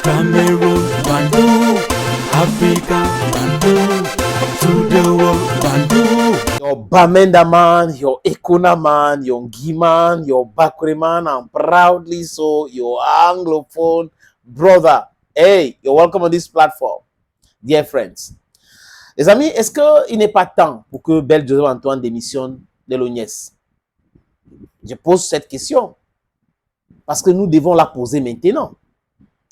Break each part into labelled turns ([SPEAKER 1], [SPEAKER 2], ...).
[SPEAKER 1] Cameroon, Bandung, Africa, Bandung, to the world, Bandung.
[SPEAKER 2] Your Bamenda man, your Ekuna man, your Ngi man, your Bakure man, and proudly so, your Anglophone brother. Hey, you're welcome on this platform, dear friends. Les amis, est-ce qu'il n'est pas temps pour que Bel Joseph Antoine démissionne de l'ONIES? Je pose cette question parce que nous devons la poser maintenant.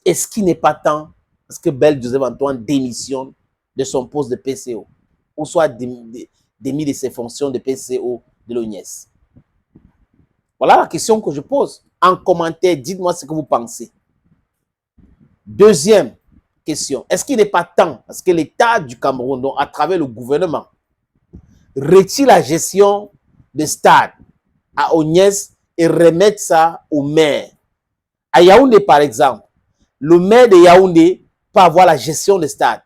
[SPEAKER 2] Est-ce qu'il n'est pas temps parce que Bel Joseph Antoine démissionne de son poste de PCO ou soit démis de ses fonctions de PCO de l'ONIES? Voilà la question que je pose. En commentaire, dites-moi ce que vous pensez. Deuxième question, est-ce qu'il n'est pas temps, parce que l'État du Cameroun, donc à travers le gouvernement, retire la gestion des stades à ONIES et remettre ça au maire? À Yaoundé, par exemple, le maire de Yaoundé peut avoir la gestion des stades.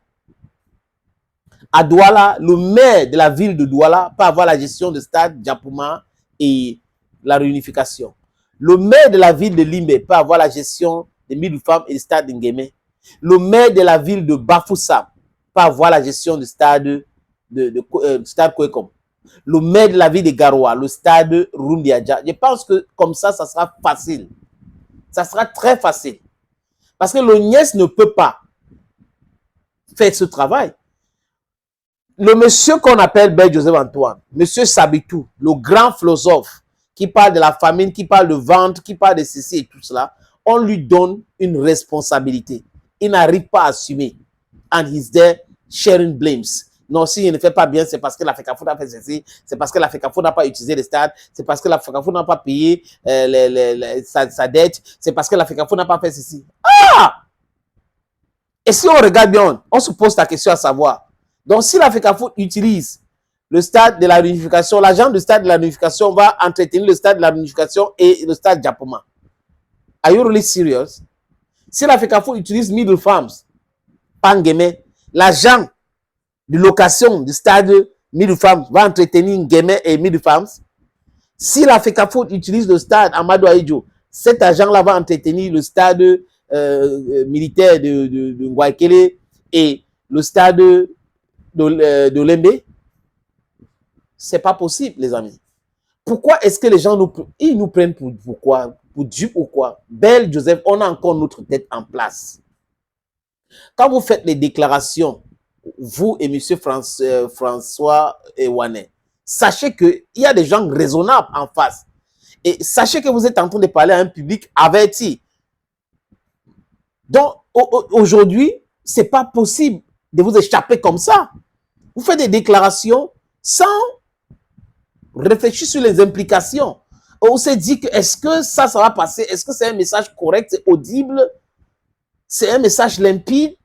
[SPEAKER 2] À Douala, le maire de la ville de Douala peut avoir la gestion des stades Djapouma et la réunification. Le maire de la ville de Limbe peut avoir la gestion des Midou-Femmes et du stade Nguémé. Le maire de la ville de Bafoussam peut avoir la gestion du stade stade Kouekom. Le maire de la ville de Garoua, le stade Rundiadja. Je pense que comme ça sera facile. Ça sera très facile. Parce que l'ONIES ne peut pas faire ce travail. Le monsieur qu'on appelle Bel Joseph Antoine, monsieur Sabitou, le grand philosophe qui parle de la famine, qui parle de vente, qui parle de ceci et tout cela, on lui donne une responsabilité. Il n'arrive pas à assumer. And he's there sharing blames. Non, s'il ne fait pas bien, c'est parce que la FECAFO n'a pas fait ceci, c'est parce que la FECAFO n'a pas utilisé les stades, c'est parce que la FECAFO n'a pas payé sa dette, c'est parce que la FECAFO n'a pas fait ceci. Ah! Et si on regarde bien, on se pose la question à savoir. Donc, si la FECAFO utilise le stade de la réunification, l'agent du stade de la réunification va entretenir le stade de la réunification et le stade Djapouma. Are you really serious? Si la FECAFO utilise Middle Farms, Pangeme, l'agent de location du stade Middle Farms va entretenir Nguémé et Middle Farms. Si la FECAFO utilise le stade Amadou Ahidjo, cet agent-là va entretenir le stade militaire de Ngouaikele et le stade de Lembe. C'est pas possible, les amis. Pourquoi est-ce que les gens nous prennent pour quoi? Pour Dieu ou quoi? Bel Joseph, on a encore notre tête en place. Quand vous faites les déclarations, vous et M. François Ewané, sachez qu'il y a des gens raisonnables en face. Et sachez que vous êtes en train de parler à un public averti. Donc, aujourd'hui, ce n'est pas possible de vous échapper comme ça. Vous faites des déclarations sans réfléchir sur les implications. On s'est dit que est-ce que ça va passer? Est-ce que c'est un message correct, c'est audible? C'est un message limpide?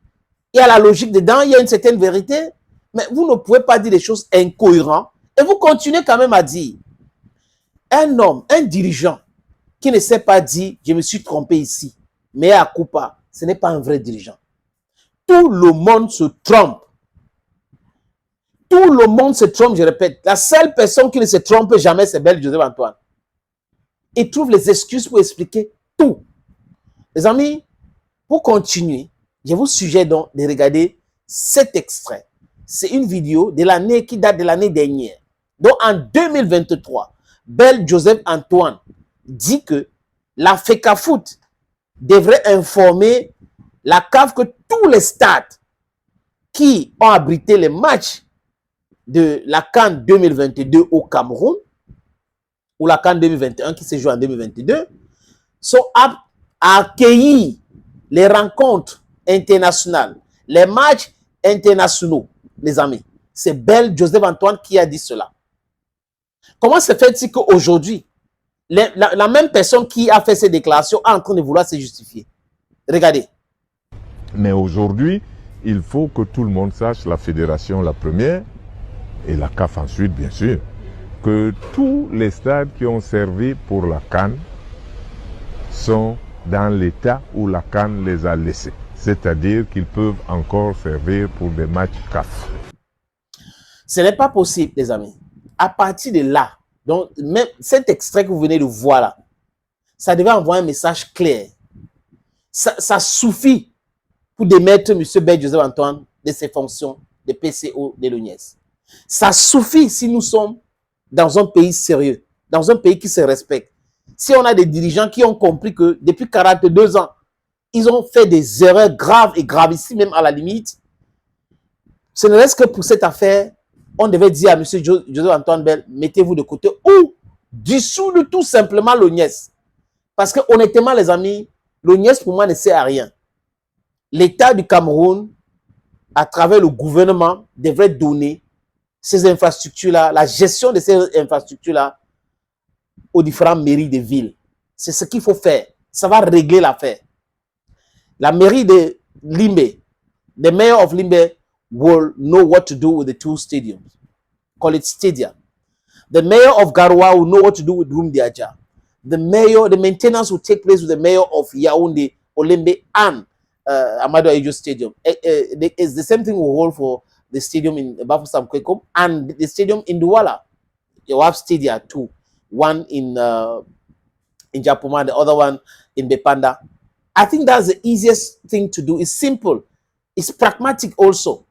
[SPEAKER 2] Il y a la logique dedans, il y a une certaine vérité. Mais vous ne pouvez pas dire des choses incohérentes et vous continuez quand même à dire. Un homme, un dirigeant qui ne sait pas dire « je me suis trompé ici », mais à coupa, ce n'est pas un vrai dirigeant. Tout le monde se trompe. Tout le monde se trompe, je répète. La seule personne qui ne se trompe jamais, c'est Bel Joseph Antoine. Il trouve les excuses pour expliquer tout. Les amis, pour continuer, je vous suggère donc de regarder cet extrait. C'est une vidéo de l'année qui date de l'année dernière. Donc en 2023, Bel Joseph Antoine dit que la FECAFOOT devrait informer la CAF que tous les stades qui ont abrité les matchs de la CAN 2022 au Cameroun ou la CAN 2021 qui se joue en 2022 sont aptes à accueillir les rencontres internationales, les matchs internationaux, les amis. C'est Bel Joseph Antoine qui a dit cela. Comment se fait-il qu'aujourd'hui, la même personne qui a fait ces déclarations est en train de vouloir se justifier? Regardez.
[SPEAKER 3] Mais aujourd'hui, il faut que tout le monde sache, la fédération la première, et la CAF ensuite, bien sûr, que tous les stades qui ont servi pour la CAN sont dans l'état où la CAN les a laissés. C'est-à-dire qu'ils peuvent encore servir pour des matchs CAF.
[SPEAKER 2] Ce n'est pas possible, les amis. À partir de là, donc même cet extrait que vous venez de voir là, ça devait envoyer un message clair. Ça suffit pour démettre M. Ben Joseph Antoine de ses fonctions de PCO de l'ONIES. Ça suffit si nous sommes dans un pays sérieux, dans un pays qui se respecte. Si on a des dirigeants qui ont compris que depuis 42 ans, ils ont fait des erreurs graves et gravissimes, même à la limite, ce ne reste que pour cette affaire, on devait dire à M. Joseph Antoine Bell, mettez-vous de côté ou dissoudre tout simplement l'ONIES. Parce que honnêtement, les amis, l'ONIES pour moi ne sert à rien. L'État du Cameroun, à travers le gouvernement, devrait donner ces infrastructures-là, la gestion de ces infrastructures-là aux différentes mairies des villes. C'est ce qu'il faut faire. Ça va régler l'affaire. La mairie de Limbe, the mayor of Limbe will know what to do with the two stadiums. Call it stadium. The mayor of Garoua will know what to do with Rumdiaja. The maintenance will take place with the mayor of Yaoundé, Olembe, and Amadou Ahidjo Stadium. It's the same thing will hold for the stadium in Bafoussam Kwekom and the stadium in Douala. You have stadia too. One in Japoma, the other one in Bepanda. I think that's the easiest thing to do. It's simple. It's pragmatic also.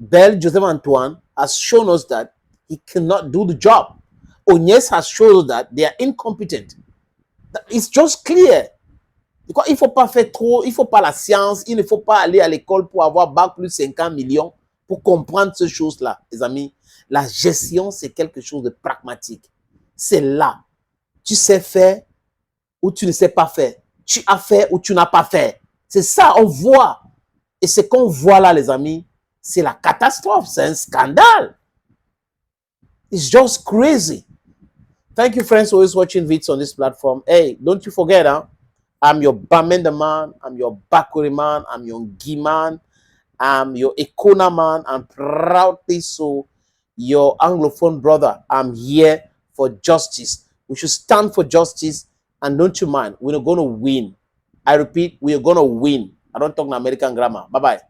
[SPEAKER 2] Bell Joseph Antoine has shown us that he cannot do the job. Onyes has shown us that they are incompetent. It's just clear. Il ne faut pas faire trop, il ne faut pas la science, il ne faut pas aller à l'école pour avoir bac plus 50 millions pour comprendre ces choses-là, les amis. La gestion, c'est quelque chose de pragmatique. C'est là. Tu sais faire ou tu ne sais pas faire. Tu as fait ou tu n'as pas fait. C'est ça, on voit. Et ce qu'on voit là, les amis, c'est la catastrophe. C'est un scandale. It's just crazy. Thank you, friends, for always watching videos on this platform. Hey, don't you forget, huh? I'm your Bamenda man. I'm your Bakuri man. I'm your Gi man. I'm your Ekona man. I'm proudly so your Anglophone brother. I'm here for justice. We should stand for justice. And don't you mind, we're going to win. I repeat, we are going to win. I don't talk in American grammar. Bye-bye.